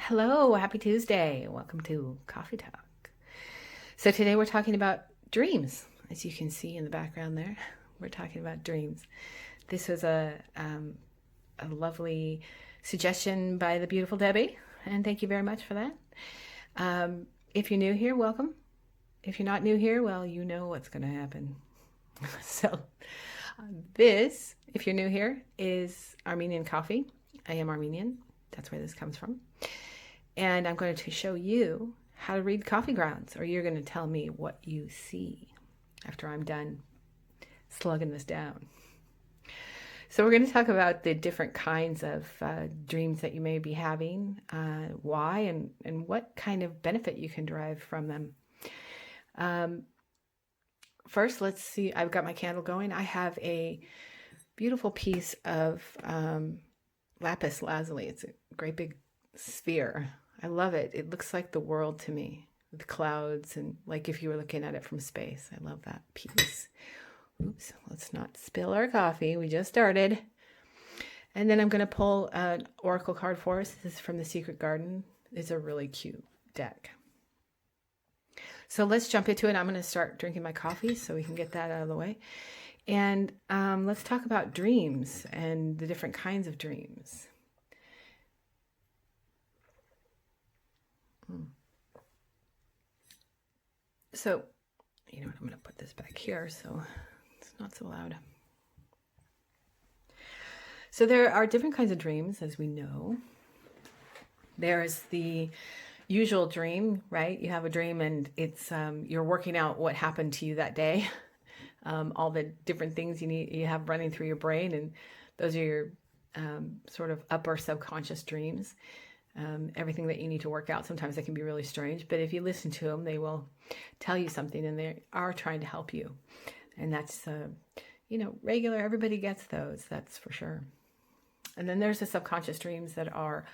Hello, happy Tuesday. Welcome to Coffee Talk. So today we're talking about dreams. As you can see in the background there, we're talking about dreams. This was a lovely suggestion by the beautiful Debbie, and thank you very much for that. If you're new here, welcome. If you're not new here, well, you know what's going to happen. So this, if you're new here, is Armenian coffee. I am Armenian. That's where this comes from. And I'm going to show you how to read coffee grounds, or you're going to tell me what you see after I'm done slugging this down. So we're going to talk about the different kinds of dreams that you may be having, why, and what kind of benefit you can derive from them. First, let's see. I've got my candle going. I have a beautiful piece of lapis lazuli. It's a great big sphere. I love it. It looks like the world to me, with clouds and like if you were looking at it from space. I love that piece. Oops, let's not spill our coffee. We just started. And then I'm going to pull an oracle card for us. This is from the Secret Garden. It's a really cute deck. So let's jump into it. I'm going to start drinking my coffee so we can get that out of the way. And let's talk about dreams and the different kinds of dreams. So, you know what, I'm going to put this back here so it's not so loud. So there are different kinds of dreams, as we know. There's the usual dream, right? You have a dream and it's you're working out what happened to you that day. All the different things you have running through your brain, and those are your sort of upper subconscious dreams. Everything that you need to work out. Sometimes they can be really strange, but if you listen to them, they will tell you something, and they are trying to help you. And that's, regular. Everybody gets those, that's for sure. And then there's the subconscious dreams that are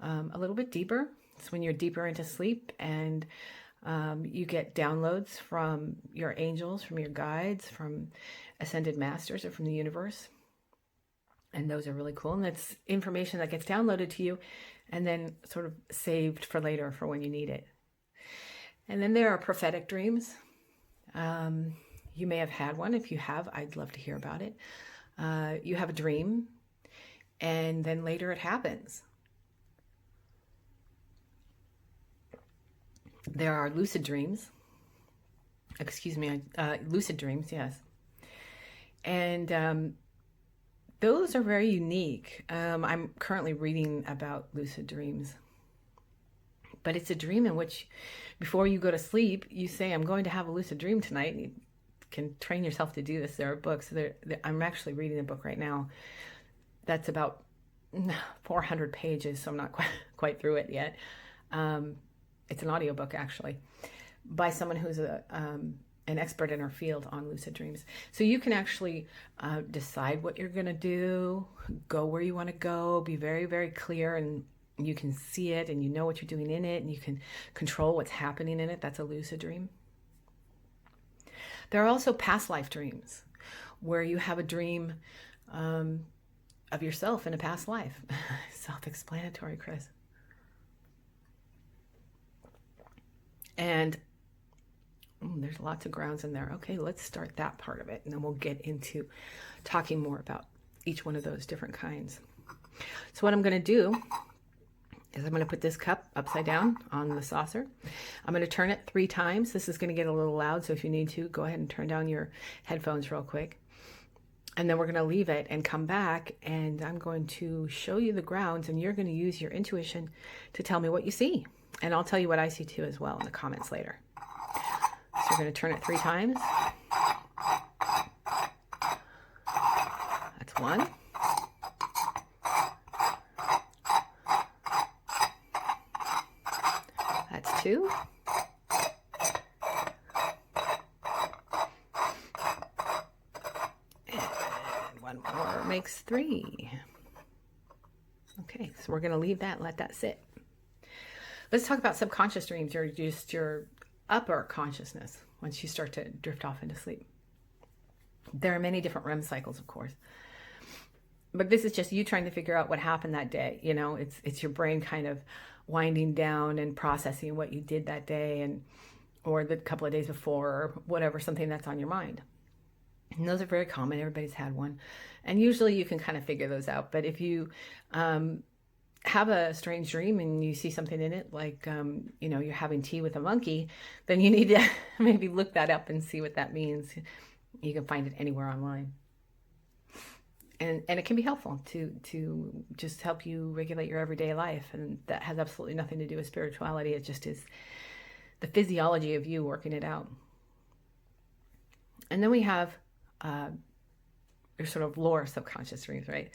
a little bit deeper. It's when you're deeper into sleep and you get downloads from your angels, from your guides, from ascended masters, or from the universe. And those are really cool. And that's information that gets downloaded to you and then sort of saved for later for when you need it. And then there are prophetic dreams. You may have had one. If you have, I'd love to hear about it. You have a dream and then later it happens. There are lucid dreams. Lucid dreams, yes. And those are very unique. I'm currently reading about lucid dreams. But it's a dream in which, before you go to sleep, you say, I'm going to have a lucid dream tonight. And you can train yourself to do this. There are books. I'm actually reading a book right now that's about 400 pages, so I'm not quite through it yet. It's an audiobook, actually, by someone who's an expert in our field on lucid dreams. So you can actually decide what you're going to do, go where you want to go, be very, very clear, and you can see it and you know what you're doing in it and you can control what's happening in it. That's a lucid dream. There are also past life dreams where you have a dream of yourself in a past life. Self-explanatory, Chris. And there's lots of grounds in there. Okay, let's start that part of it, and then we'll get into talking more about each one of those different kinds. So what I'm going to do is I'm going to put this cup upside down on the saucer. I'm going to turn it 3 times. This is going to get a little loud, so if you need to, go ahead and turn down your headphones real quick. And then we're going to leave it and come back, and I'm going to show you the grounds, and you're going to use your intuition to tell me what you see. And I'll tell you what I see too as well in the comments later. So you're going to turn it 3 times. That's 1. That's 2. And 1 more makes 3. Okay, so we're going to leave that and let that sit. Let's talk about subconscious dreams, or just your upper consciousness once you start to drift off into sleep. There are many different REM cycles, of course. But this is just you trying to figure out what happened that day. You know, it's your brain kind of winding down and processing what you did that day or the couple of days before, or whatever, something that's on your mind. And those are very common. Everybody's had one. And usually you can kind of figure those out. But if you have a strange dream and you see something in it, like, you're having tea with a monkey, then you need to maybe look that up and see what that means. You can find it anywhere online. And it can be helpful to just help you regulate your everyday life. And that has absolutely nothing to do with spirituality. It just is the physiology of you working it out. And then we have your sort of lower subconscious dreams, right?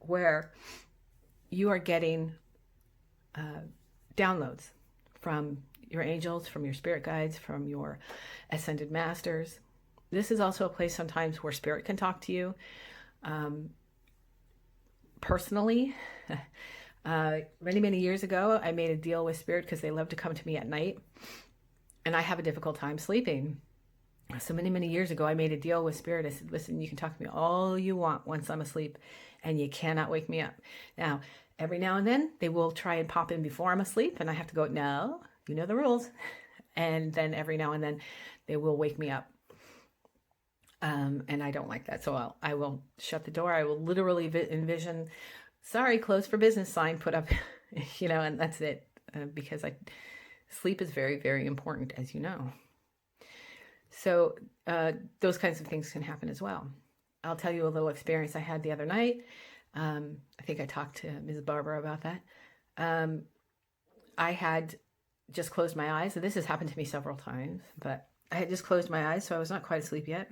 Where you are getting downloads from your angels, from your spirit guides, from your ascended masters. This is also a place sometimes where spirit can talk to you. Personally, many, many years ago, I made a deal with spirit because they love to come to me at night, and I have a difficult time sleeping. So many, many years ago, I made a deal with spirit. I said, listen, you can talk to me all you want once I'm asleep, and you cannot wake me up. Now, every now and then, they will try and pop in before I'm asleep, and I have to go, no, you know the rules. And then every now and then, they will wake me up. And I don't like that. So I will shut the door. I will literally envision, sorry, closed for business sign put up, and that's it. Because sleep is very, very important, as you know. So those kinds of things can happen as well. I'll tell you a little experience I had the other night. I think I talked to Ms. Barbara about that. I had just closed my eyes. And this has happened to me several times, but I had just closed my eyes, so I was not quite asleep yet.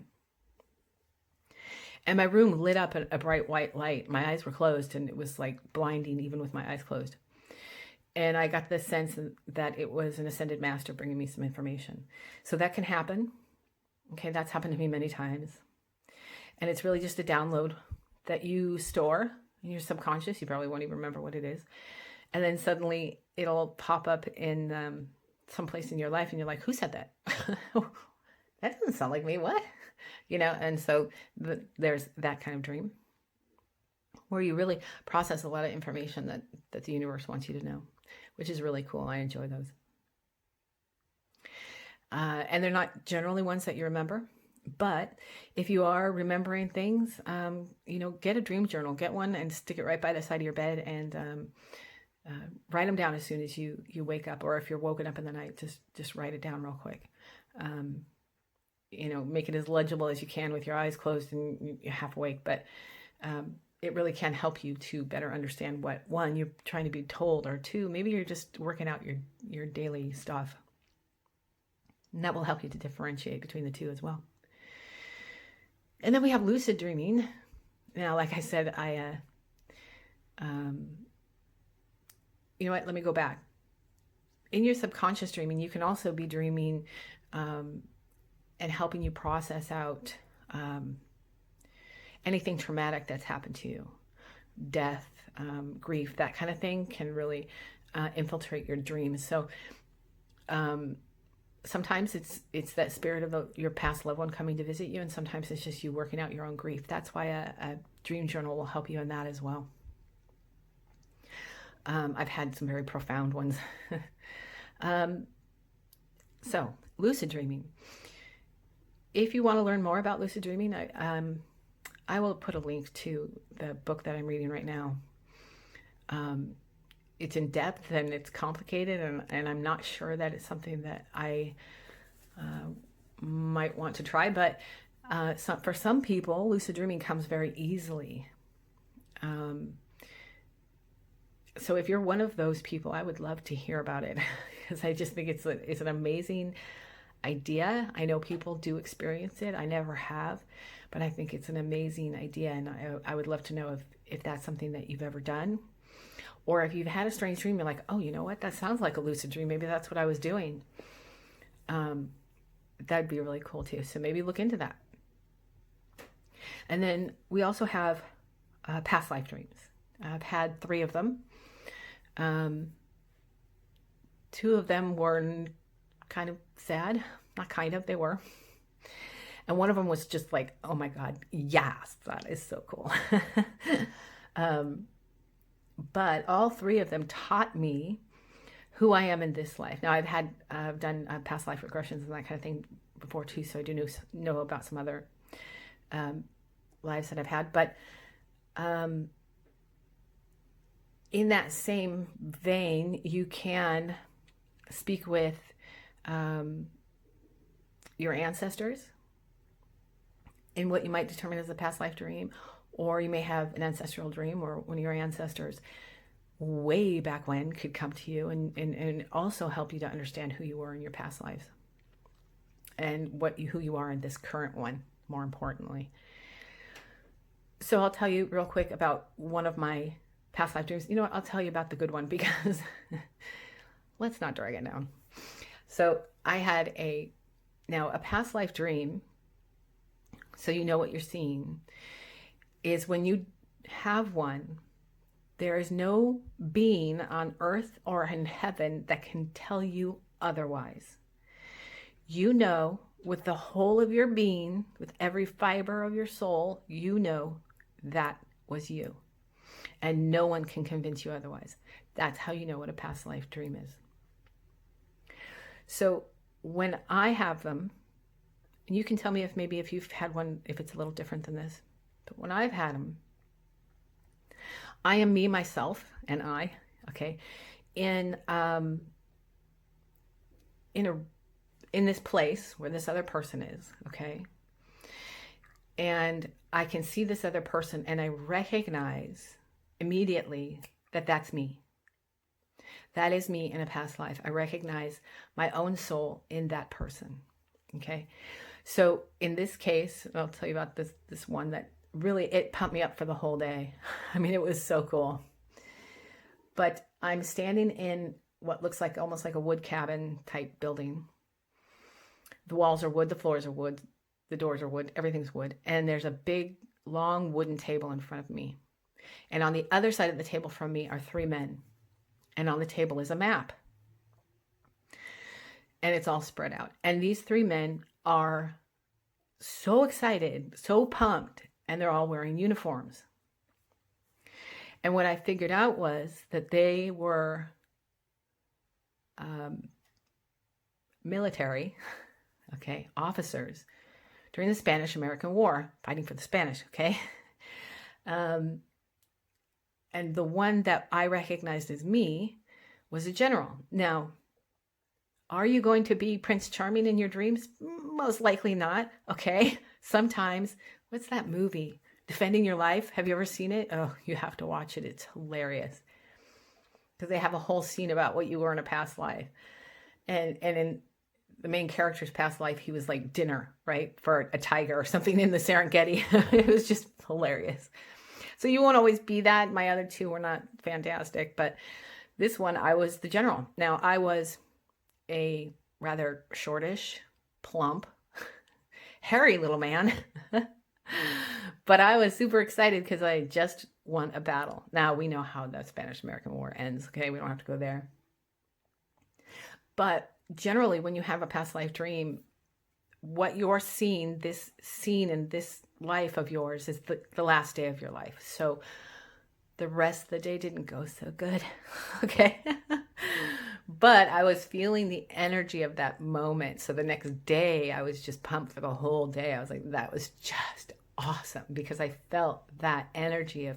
And my room lit up a bright white light. My eyes were closed, and it was like blinding even with my eyes closed. And I got the sense that it was an ascended master bringing me some information. So that can happen. Okay, that's happened to me many times. And it's really just a download that you store in your subconscious. You probably won't even remember what it is. And then suddenly it'll pop up in someplace in your life, and you're like, who said that? That doesn't sound like me. What? And so there's that kind of dream where you really process a lot of information that the universe wants you to know, which is really cool. I enjoy those. And they're not generally ones that you remember, but if you are remembering things, get a dream journal, get one and stick it right by the side of your bed, and write them down as soon as you wake up, or if you're woken up in the night, just write it down real quick. Make it as legible as you can with your eyes closed and you're half awake, but it really can help you to better understand what, one, you're trying to be told, or two, maybe you're just working out your daily stuff. And that will help you to differentiate between the two as well. And then we have lucid dreaming. Now, like I said, let me go back. In your subconscious dreaming, you can also be dreaming and helping you process out anything traumatic that's happened to you. Death, grief, that kind of thing can really infiltrate your dreams. So sometimes it's that spirit of your past loved one coming to visit you, and sometimes it's just you working out your own grief. That's why a dream journal will help you in that as well. I've had some very profound ones. So, lucid dreaming. If you want to learn more about lucid dreaming, I will put a link to the book that I'm reading right now. It's in depth and it's complicated, and I'm not sure that it's something that I might want to try, but for some people, lucid dreaming comes very easily. So if you're one of those people, I would love to hear about it, because I just think it's an amazing idea. I know people do experience it. I never have, but I think it's an amazing idea, and I would love to know if that's something that you've ever done, or if you've had a strange dream, you're like, oh, you know what? That sounds like a lucid dream. Maybe that's what I was doing. That'd be really cool too. So maybe look into that. And then we also have past life dreams. I've had 3 of them. 2 of them were kind of sad. Not kind of, they were. And one of them was just like, oh my God, yes, that is so cool. But all three of them taught me who I am in this life. Now I've done past life regressions and that kind of thing before too, so I do know about some other lives that I've had. But in that same vein, you can speak with your ancestors in what you might determine as a past life dream, or you may have an ancestral dream, or one of your ancestors way back when could come to you and also help you to understand who you were in your past lives and who you are in this current one, more importantly. So I'll tell you real quick about one of my past life dreams. You know what? I'll tell you about the good one, because let's not drag it down. So I had a past life dream, so you know what you're seeing, is when you have one, there is no being on earth or in heaven that can tell you otherwise. You know, with the whole of your being, with every fiber of your soul, you know that was you. And no one can convince you otherwise. That's how you know what a past life dream is. So when I have them, and you can tell me if you've had one, if it's a little different than this, but when I've had them, I am me, myself, and I, okay, in this place where this other person is, okay, and I can see this other person, and I recognize immediately that that's me. That is me in a past life. I recognize my own soul in that person, okay? So in this case, I'll tell you about this one that really, it pumped me up for the whole day. I mean, it was so cool. But I'm standing in what looks like almost like a wood cabin type building. The walls are wood, the floors are wood, the doors are wood, everything's wood. And there's a big, long wooden table in front of me. And on the other side of the table from me are three men. And on the table is a map. And it's all spread out. And these three men are so excited, so pumped, and they're all wearing uniforms. And what I figured out was that they were military, okay, officers during the Spanish-American War, fighting for the Spanish, okay? And the one that I recognized as me was a general. Now, are you going to be Prince Charming in your dreams? Most likely not, okay? Sometimes, what's that movie? Defending Your Life? Have you ever seen it? Oh, you have to watch it. It's hilarious. Because they have a whole scene about what you were in a past life. And in the main character's past life, he was like dinner, right? For a tiger or something in the Serengeti. It was just hilarious. So you won't always be that. My other two were not fantastic. But this one, I was the general. Now, I was a rather shortish, plump, hairy little man. But I was super excited because I just won a battle. Now we know how the Spanish-American War ends. Okay, we don't have to go there. But generally, when you have a past life dream, what you're seeing, this scene in this life of yours, is the last day of your life. So the rest of the day didn't go so good. Okay. But I was feeling the energy of that moment. So the next day, I was just pumped for the whole day. I was like, that was just awesome, because I felt that energy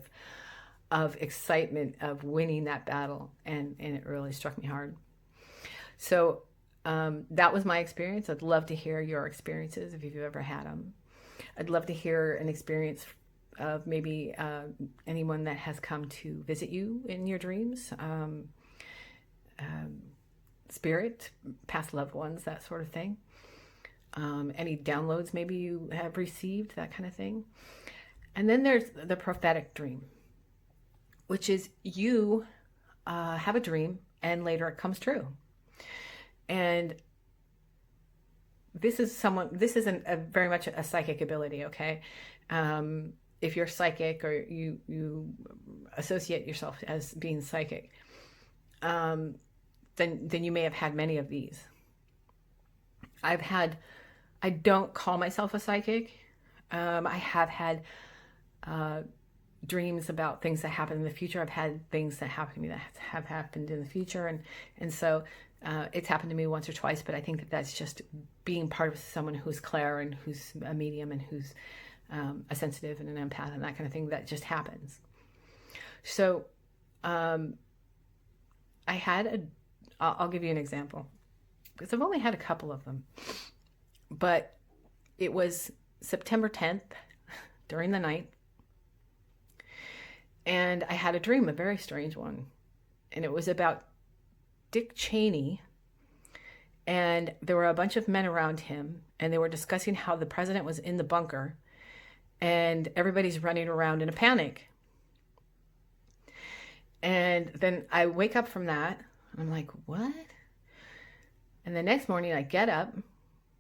of excitement of winning that battle. And it really struck me hard. So that was my experience. I'd love to hear your experiences if you've ever had them. I'd love to hear an experience of maybe anyone that has come to visit you in your dreams. Spirit, past loved ones, that sort of thing. Any downloads maybe you have received, that kind of thing. And then there's the prophetic dream, which is you have a dream and later it comes true. And this is very much a psychic ability, okay? If you're psychic or you associate yourself as being psychic, then you may have had many of these. I don't call myself a psychic. I have had dreams about things that happen in the future. I've had things that happen to me that have happened in the future, and so it's happened to me once or twice. But I think that that's just being part of someone who's clair and who's a medium and who's a sensitive and an empath and that kind of thing. That just happens. So I had I'll give you an example, because I've only had a couple of them, but it was September 10th during the night, and I had a dream, a very strange one, and it was about Dick Cheney, and there were a bunch of men around him, and they were discussing how the president was in the bunker, and everybody's running around in a panic. And then I wake up from that, and I'm like, what? And the next morning I get up,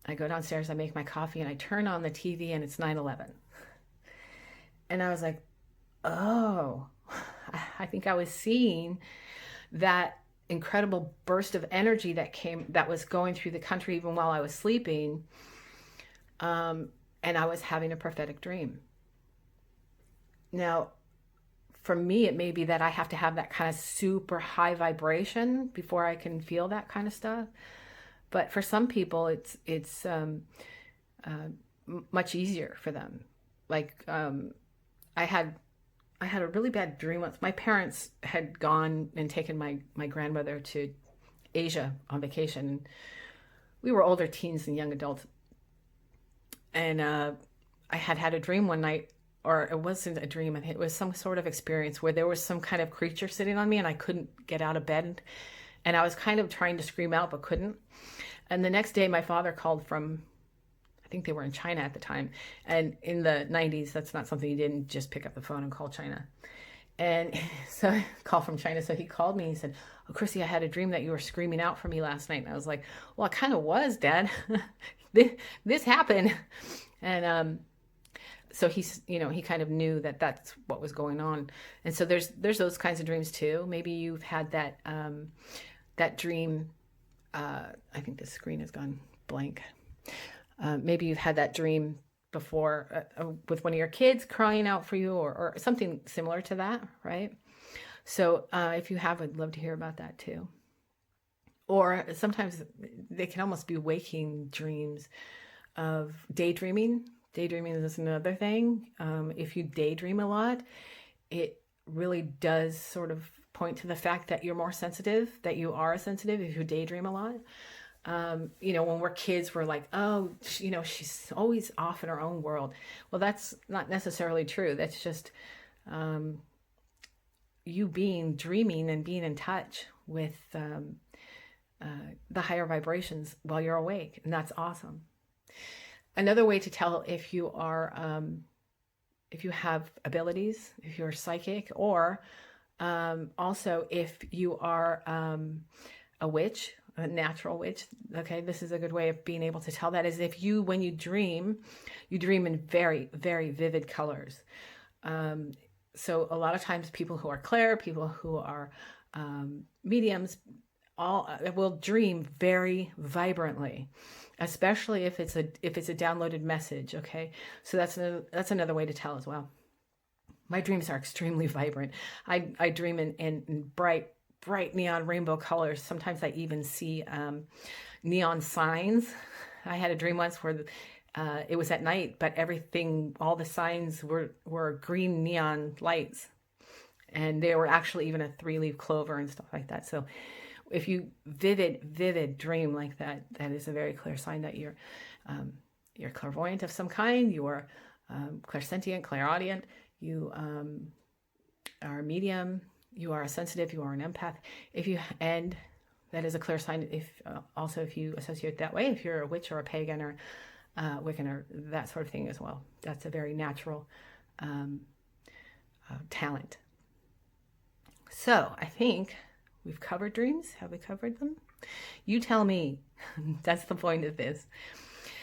I go downstairs, I make my coffee, and I turn on the TV, and it's 9/11. And I was like, oh, I think I was seeing that incredible burst of energy that was going through the country even while I was sleeping. And I was having a prophetic dream. Now, for me, it may be that I have to have that kind of super high vibration before I can feel that kind of stuff. But for some people, it's much easier for them. Like I had a really bad dream once. My parents had gone and taken my grandmother to Asia on vacation. We were older teens and young adults. And I had a dream one night, or it wasn't a dream, it was some sort of experience where there was some kind of creature sitting on me and I couldn't get out of bed. And I was kind of trying to scream out, but couldn't. And the next day, my father called from, I think they were in China at the time. And in the 90s, that's not something you didn't just pick up the phone and call China. And so call from China. So he called me and he said, oh, Chrissy, I had a dream that you were screaming out for me last night. And I was like, well, I kind of was, Dad. This happened. And so he kind of knew that that's what was going on. And so there's those kinds of dreams too. Maybe you've had that dream. I think the screen has gone blank. Maybe you've had that dream before with one of your kids crying out for you, or something similar to that, right? So if you have, I'd love to hear about that too. Or sometimes they can almost be waking dreams of daydreaming. Daydreaming is another thing. If you daydream a lot, it really does sort of point to the fact that you're more sensitive, that you are sensitive if you daydream a lot. When we're kids, we're like, oh, she's always off in her own world. Well, that's not necessarily true. That's just you dreaming and being in touch with the higher vibrations while you're awake. And that's awesome. Another way to tell if you are, if you have abilities, if you're psychic, or also if you are a witch, a natural witch. Okay, this is a good way of being able to tell that, is if when you dream in very, very vivid colors. So a lot of times people who are clair, people who are mediums, all will dream very vibrantly, especially if it's a downloaded message. Okay, so that's another way to tell as well. My dreams are extremely vibrant. I dream in bright neon rainbow colors. Sometimes I even see neon signs. I had a dream once where it was at night, but all the signs were green neon lights, and they were actually even a 3-leaf clover and stuff like that. So if you vivid dream like that, that is a very clear sign that you're clairvoyant of some kind. You are clairsentient, clairaudient. You are a medium. You are a sensitive. You are an empath. And that is a clear sign. If you associate that way, if you're a witch or a pagan or Wiccan or that sort of thing as well, that's a very natural talent. So I think we've covered dreams. Have we covered them? You tell me. That's the point of this.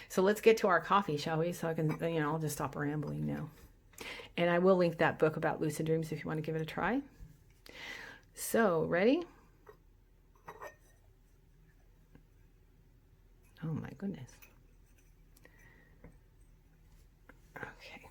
So let's get to our coffee, shall we? So I can, I'll just stop rambling now. And I will link that book about lucid dreams if you want to give it a try. So, ready? Oh my goodness. Okay.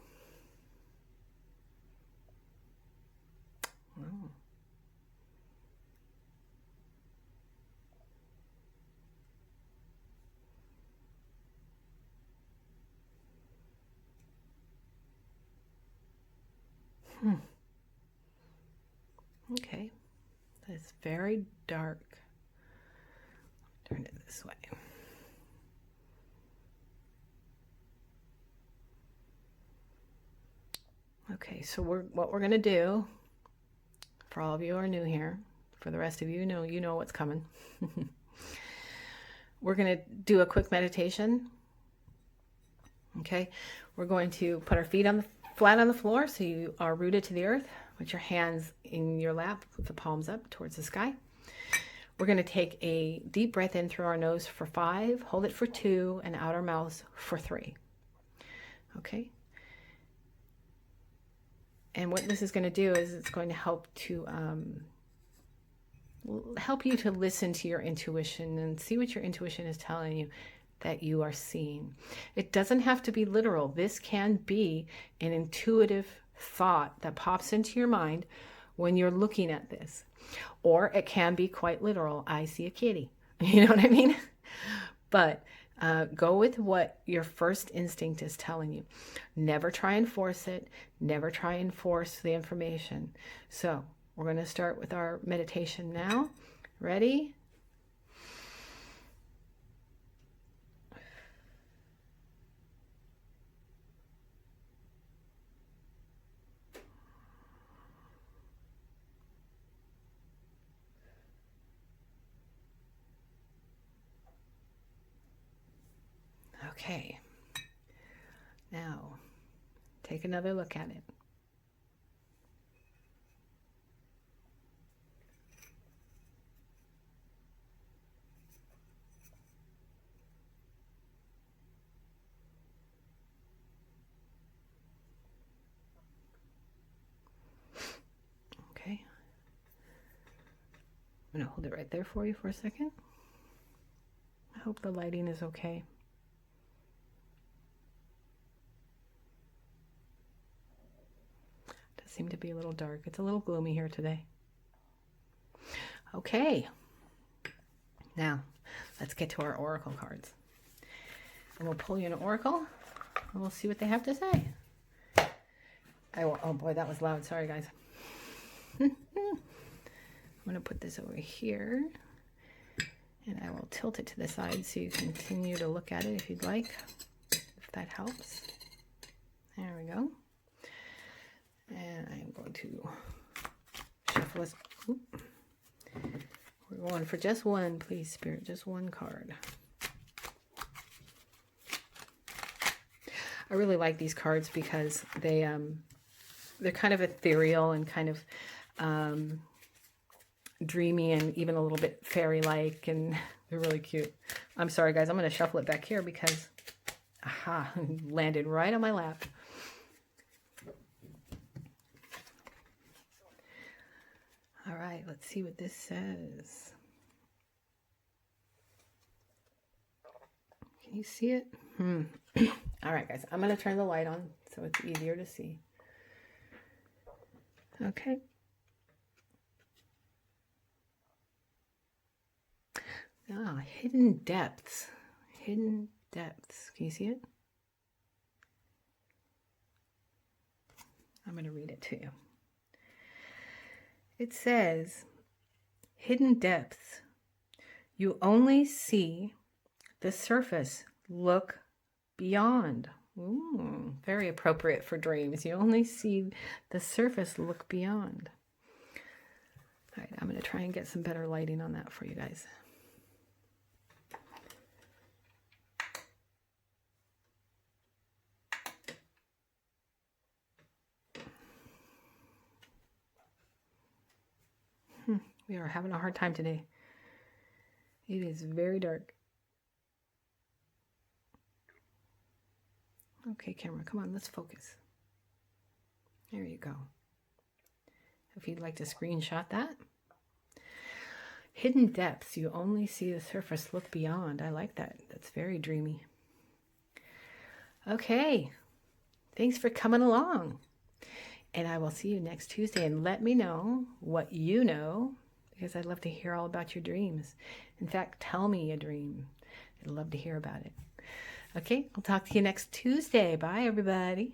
Okay, that's very dark. Turn it this way. Okay, so what we're gonna do, for all of you who are new here, for the rest of you know what's coming. We're gonna do a quick meditation. Okay, we're going to put our feet flat on the floor, so you are rooted to the earth, with your hands in your lap, with the palms up towards the sky. We're going to take a deep breath in through our nose for 5, hold it for 2, and out our mouths for 3. Okay. And what this is going to do is it's going to help to help you to listen to your intuition and see what your intuition is telling you that you are seeing. It doesn't have to be literal. This can be an intuitive thought that pops into your mind when you're looking at this. Or it can be quite literal. I see a kitty. You know what I mean? But go with what your first instinct is telling you. Never try and force it. Never try and force the information. So we're going to start with our meditation now. Ready? Okay, now take another look at it. Okay, I'm going to hold it right there for you for a second. I hope the lighting is okay. Seem to be a little dark. It's a little gloomy here today. Okay, now let's get to our oracle cards, and we'll pull you an oracle and we'll see what they have to say. Oh boy, that was loud. Sorry guys. I'm gonna put this over here, and I will tilt it to the side so you continue to look at it if you'd like, if that helps. There we go. And I'm going to shuffle this. Oop. We're going for just one, please, Spirit. Just one card. I really like these cards because they're kind of ethereal and kind of dreamy and even a little bit fairy-like, and they're really cute. I'm sorry, guys. I'm going to shuffle it back here because, aha, landed right on my lap. All right, let's see what this says. Can you see it? All right, guys, I'm going to turn the light on so it's easier to see. Okay. Ah, hidden depths. Hidden depths. Can you see it? I'm going to read it to you. It says, hidden depths. You only see the surface. Look beyond. Ooh, very appropriate for dreams. You only see the surface. Look beyond. All right, I'm going to try and get some better lighting on that for you guys. We are having a hard time today. It is very dark. Okay, camera, come on, let's focus. There you go. If you'd like to screenshot that. Hidden depths, you only see the surface, look beyond. I like that. That's very dreamy. Okay, thanks for coming along. And I will see you next Tuesday, and let me know what you know, because I'd love to hear all about your dreams. In fact, tell me a dream. I'd love to hear about it. Okay, I'll talk to you next Tuesday. Bye, everybody.